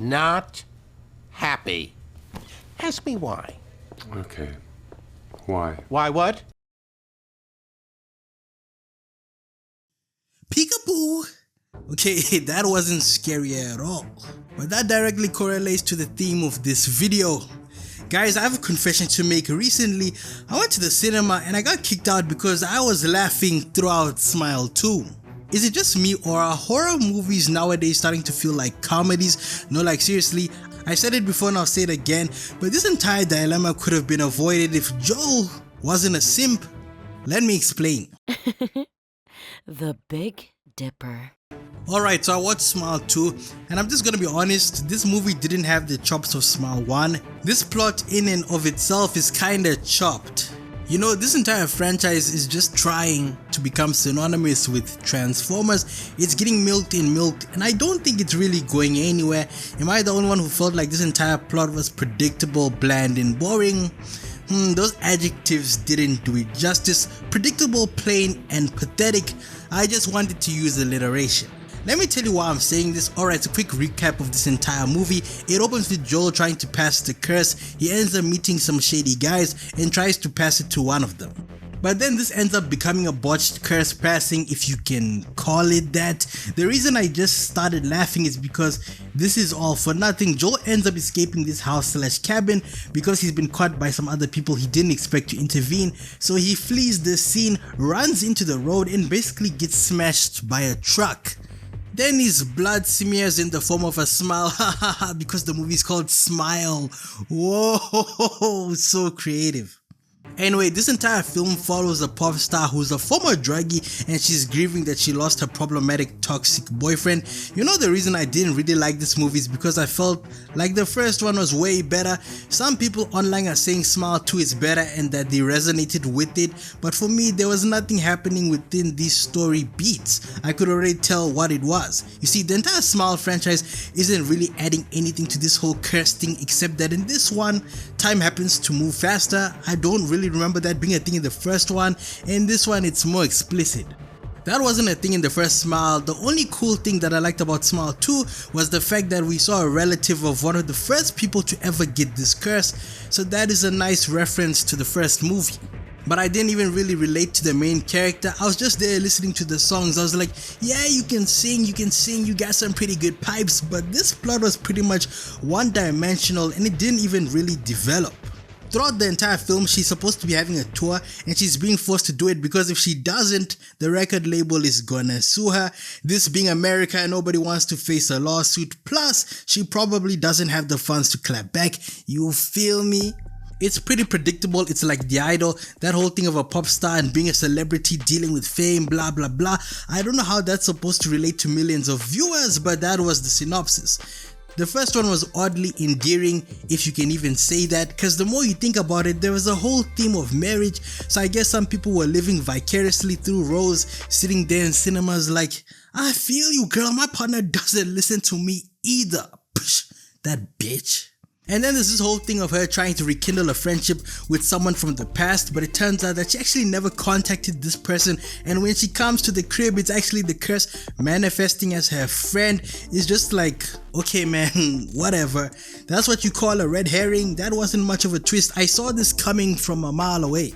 not happy. Ask me why. Okay. Why? Why what? Peekaboo! Okay, that wasn't scary at all, but that directly correlates to the theme of this video. Guys, I have a confession to make. Recently, I went to the cinema and I got kicked out because I was laughing throughout Smile 2. Is it just me, or are horror movies nowadays starting to feel like comedies? No, like seriously, I said it before and I'll say it again, but this entire dilemma could have been avoided if Joel wasn't a simp. Let me explain. The Big Dipper. Alright, so I watched Smile 2 and I'm just gonna be honest, this movie didn't have the chops of Smile 1. This plot in and of itself is kinda chopped. You know, this entire franchise is just trying to become synonymous with Transformers. It's getting milked and I don't think it's really going anywhere. Am I the only one who felt like this entire plot was predictable, bland and boring? Those adjectives didn't do it justice. Predictable, plain and pathetic. I just wanted to use alliteration. Let me tell you why I'm saying this. Alright, a quick recap of this entire movie. It opens with Joel trying to pass the curse. He ends up meeting some shady guys and tries to pass it to one of them. But then this ends up becoming a botched curse passing, if you can call it that. The reason I just started laughing is because this is all for nothing. Joel ends up escaping this house/cabin because he's been caught by some other people he didn't expect to intervene. So he flees the scene, runs into the road and basically gets smashed by a truck. Then his blood smears in the form of a smile, because the movie is called Smile. Whoa, so creative. Anyway, this entire film follows a pop star who's a former druggie and she's grieving that she lost her problematic toxic boyfriend. You know, the reason I didn't really like this movie is because I felt like the first one was way better. Some people online are saying Smile 2 is better and that they resonated with it, but for me there was nothing happening within these story beats. I could already tell what it was. You see, the entire Smile franchise isn't really adding anything to this whole curse thing, except that in this one, time happens to move faster. I don't really remember that being a thing in the first one. In this one, it's more explicit. That wasn't a thing in the first Smile. The only cool thing that I liked about Smile 2 was the fact that we saw a relative of one of the first people to ever get this curse, so that is a nice reference to the first movie. But I didn't even really relate to the main character. I was just there listening to the songs. I was like, yeah, you can sing, you got some pretty good pipes, but this plot was pretty much one-dimensional and it didn't even really develop. Throughout the entire film, she's supposed to be having a tour and she's being forced to do it because if she doesn't, the record label is gonna sue her. This being America, nobody wants to face a lawsuit. Plus, she probably doesn't have the funds to clap back. You feel me? It's pretty predictable. It's like The Idol, that whole thing of a pop star and being a celebrity dealing with fame, blah blah blah. I don't know how that's supposed to relate to millions of viewers, but that was the synopsis. The first one was oddly endearing, if you can even say that, because the more you think about it, there was a whole theme of marriage, so I guess some people were living vicariously through Rose, sitting there in cinemas like, I feel you girl, my partner doesn't listen to me either. Psh, that bitch. And then there's this whole thing of her trying to rekindle a friendship with someone from the past, but it turns out that she actually never contacted this person, and when she comes to the crib, it's actually the curse manifesting as her friend. It's just like, okay man, whatever. That's what you call a red herring? That wasn't much of a twist. I saw this coming from a mile away.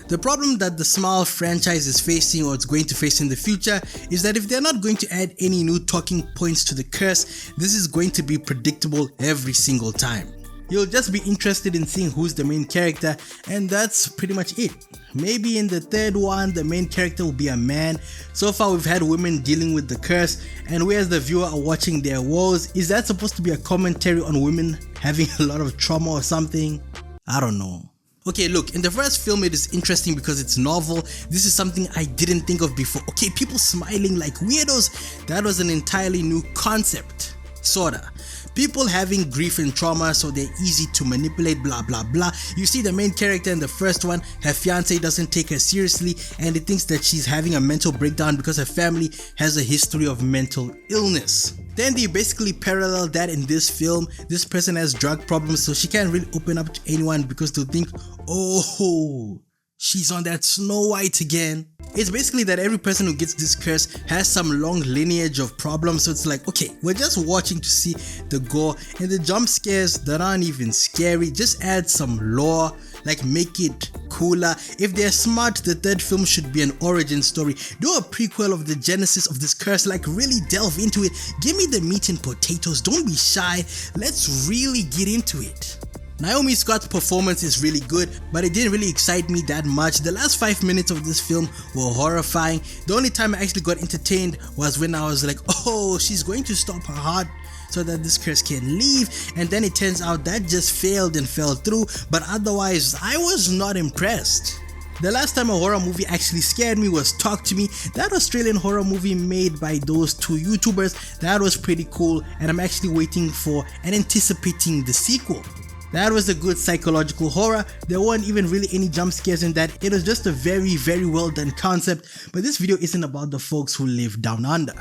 The problem that the Smile franchise is facing, or it's going to face in the future, is that if they're not going to add any new talking points to the curse, this is going to be predictable every single time. You'll just be interested in seeing who's the main character, and that's pretty much it. Maybe in the third one, the main character will be a man. So far we've had women dealing with the curse, and we as the viewer are watching their woes. Is that supposed to be a commentary on women having a lot of trauma or something? I don't know. Okay, look, in the first film it is interesting because it's novel. This is something I didn't think of before. Okay, people smiling like weirdos, that was an entirely new concept. Sorta. People having grief and trauma, so they're easy to manipulate, blah blah blah. You see the main character in the first one, her fiance doesn't take her seriously and he thinks that she's having a mental breakdown because her family has a history of mental illness. Then they basically parallel that in this film. This person has drug problems, so she can't really open up to anyone because they'll think, oh, she's on that Snow White again. It's basically that every person who gets this curse has some long lineage of problems, so it's like, okay, we're just watching to see the gore and the jump scares that aren't even scary. Just add some lore, like make it cooler. If they're smart, the third film should be an origin story. Do a prequel of the genesis of this curse, like really delve into it. Give me the meat and potatoes, don't be shy, let's really get into it. Naomi Scott's performance is really good, but it didn't really excite me that much. The last 5 minutes of this film were horrifying. The only time I actually got entertained was when I was like, oh, she's going to stop her heart so that this curse can leave, and then it turns out that just failed and fell through, but otherwise I was not impressed. The last time a horror movie actually scared me was Talk to Me, that Australian horror movie made by those two YouTubers. That was pretty cool, and I'm actually waiting for and anticipating the sequel. That was a good psychological horror. There weren't even really any jump scares in that. It was just a very well done concept, but this video isn't about the folks who live down under.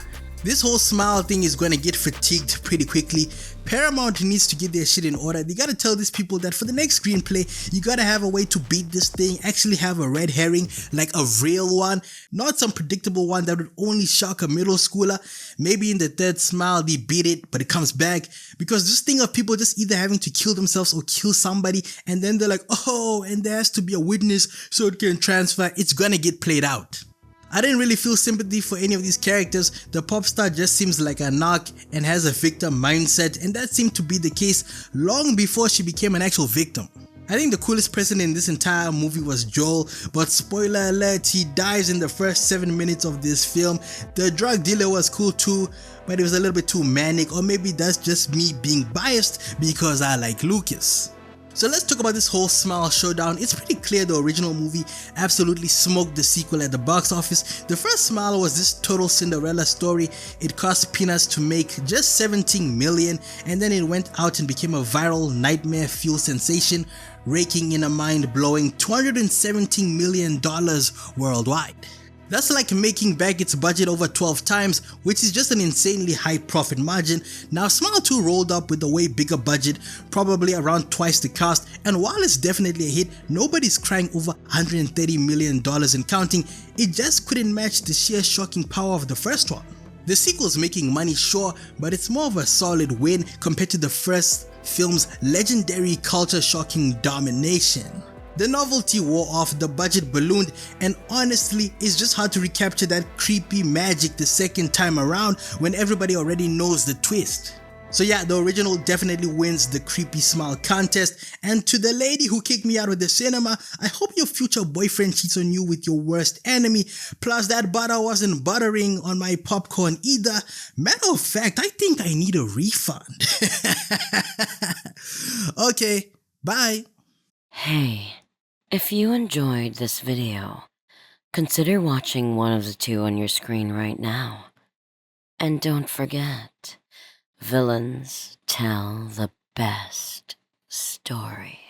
This whole smile thing is gonna get fatigued pretty quickly. Paramount needs to get their shit in order. They gotta tell these people that for the next screenplay, you gotta have a way to beat this thing, actually have a red herring, like a real one, not some predictable one that would only shock a middle schooler. Maybe in the third smile they beat it, but it comes back, because this thing of people just either having to kill themselves or kill somebody, and then they're like, oh, and there has to be a witness so it can transfer, it's gonna get played out. I didn't really feel sympathy for any of these characters. The pop star just seems like a narc and has a victim mindset, and that seemed to be the case long before she became an actual victim. I think the coolest person in this entire movie was Joel, but spoiler alert, he dies in the first 7 minutes of this film. The drug dealer was cool too, but it was a little bit too manic, or maybe that's just me being biased because I like Lucas. So let's talk about this whole Smile showdown. It's pretty clear the original movie absolutely smoked the sequel at the box office. The first Smile was this total Cinderella story. It cost peanuts to make, just 17 million, and then it went out and became a viral nightmare fuel sensation, raking in a mind-blowing $217 million worldwide. That's like making back its budget over 12 times, which is just an insanely high profit margin. Now Smile 2 rolled up with a way bigger budget, probably around twice the cost, and while it's definitely a hit, nobody's crying over $130 million and counting. It just couldn't match the sheer shocking power of the first one. The sequel's making money, sure, but it's more of a solid win compared to the first film's legendary culture-shocking domination. The novelty wore off, the budget ballooned, and honestly, it's just hard to recapture that creepy magic the second time around when everybody already knows the twist. So yeah, the original definitely wins the creepy Smile contest, and to the lady who kicked me out of the cinema, I hope your future boyfriend cheats on you with your worst enemy, plus that butter wasn't buttering on my popcorn either. Matter of fact, I think I need a refund. Okay, bye. Hey, if you enjoyed this video, consider watching one of the two on your screen right now. And don't forget, villains tell the best stories.